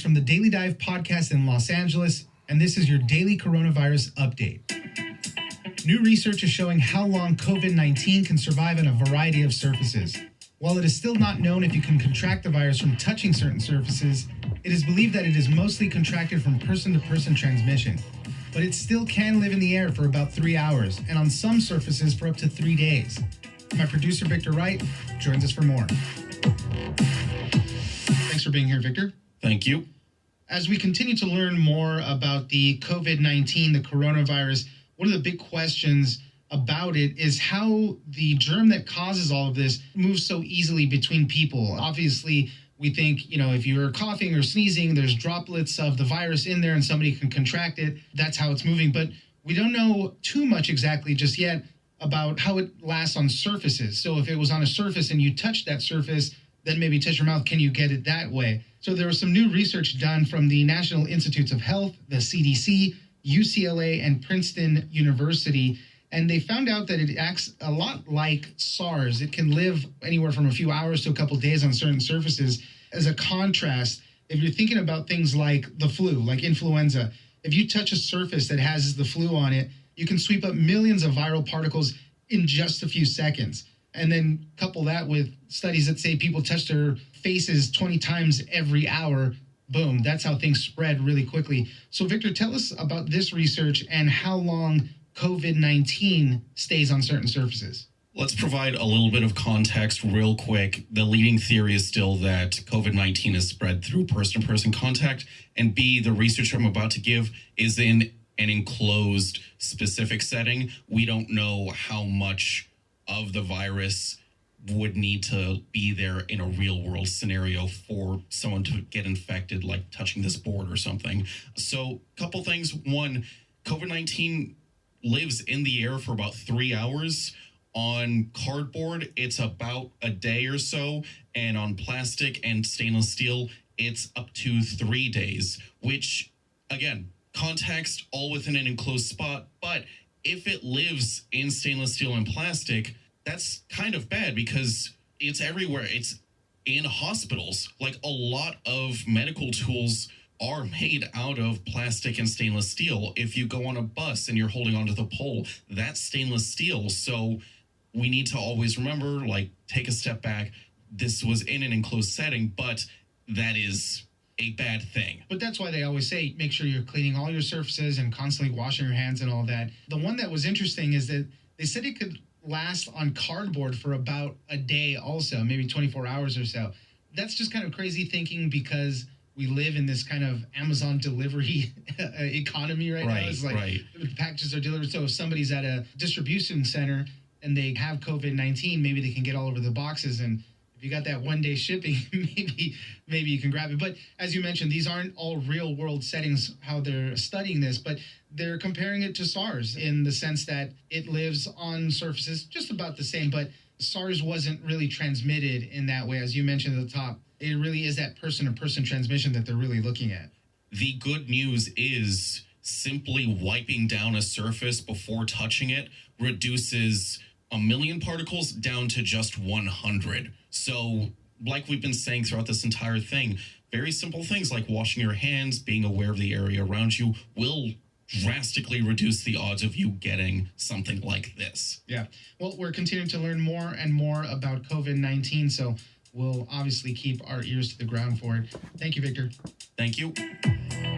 From the Daily Dive podcast in Los Angeles, and this is your daily coronavirus update. New research is showing how long COVID-19 can survive on a variety of surfaces. While it is still not known if you can contract the virus from touching certain surfaces, it is believed that it is mostly contracted from person-to-person transmission. But it still can live in the air for about 3 hours, and on some surfaces for up to 3 days. My producer, Victor Wright, joins us for more. Thanks for being here, Victor. Thank you. As we continue to learn more about the COVID-19, the coronavirus, one of the big questions about it is how the germ that causes all of this moves so easily between people. Obviously, we think, if you're coughing or sneezing, there's droplets of the virus in there and somebody can contract it. That's how it's moving. But we don't know too much exactly just yet about how it lasts on surfaces. So if it was on a surface and you touch that surface, then maybe touch your mouth, can you get it that way? So there was some new research done from the National Institutes of Health, the CDC, UCLA, and Princeton University, and they found out that it acts a lot like SARS. It can live anywhere from a few hours to a couple days on certain surfaces. As a contrast, if you're thinking about things like the flu, like influenza, if you touch a surface that has the flu on it, you can sweep up millions of viral particles in just a few seconds. And then couple that with studies that say people touch their faces 20 times every hour. Boom, that's how things spread really quickly. So Victor, tell us about this research and how long COVID-19 stays on certain surfaces. Let's provide a little bit of context real quick. The leading theory is still that COVID-19 is spread through person-to-person contact, and B, the research I'm about to give is in an enclosed specific setting. We don't know how much of the virus would need to be there in a real world scenario for someone to get infected, like touching this board or something. So a couple things. One, COVID-19 lives in the air for about 3 hours. On cardboard, it's about a day or so. And on plastic and stainless steel, it's up to 3 days, which, again, context, all within an enclosed spot. But if it lives in stainless steel and plastic, that's kind of bad because it's everywhere. It's in hospitals. Like, a lot of medical tools are made out of plastic and stainless steel. If you go on a bus and you're holding onto the pole, that's stainless steel. So we need to always remember, take a step back. This was in an enclosed setting, but that is a bad thing. But that's why they always say, make sure you're cleaning all your surfaces and constantly washing your hands and all that. The one that was interesting is that they said it could last on cardboard for about a day also, maybe 24 hours or so. That's just kind of crazy thinking because we live in this kind of Amazon delivery economy right now. It's like the packages are delivered. So if somebody's at a distribution center and they have COVID-19, maybe they can get all over the boxes. And if you got that 1 day shipping, maybe you can grab it. But as you mentioned, these aren't all real world settings, how they're studying this, but they're comparing it to SARS in the sense that it lives on surfaces just about the same, but SARS wasn't really transmitted in that way. As you mentioned at the top, it really is that person-to-person transmission that they're really looking at. The good news is simply wiping down a surface before touching it reduces 1 million particles down to just 100. So, like we've been saying throughout this entire thing, very simple things like washing your hands, being aware of the area around you will drastically reduce the odds of you getting something like this. Yeah. Well, we're continuing to learn more and more about COVID-19, so we'll obviously keep our ears to the ground for it. Thank you, Victor. Thank you.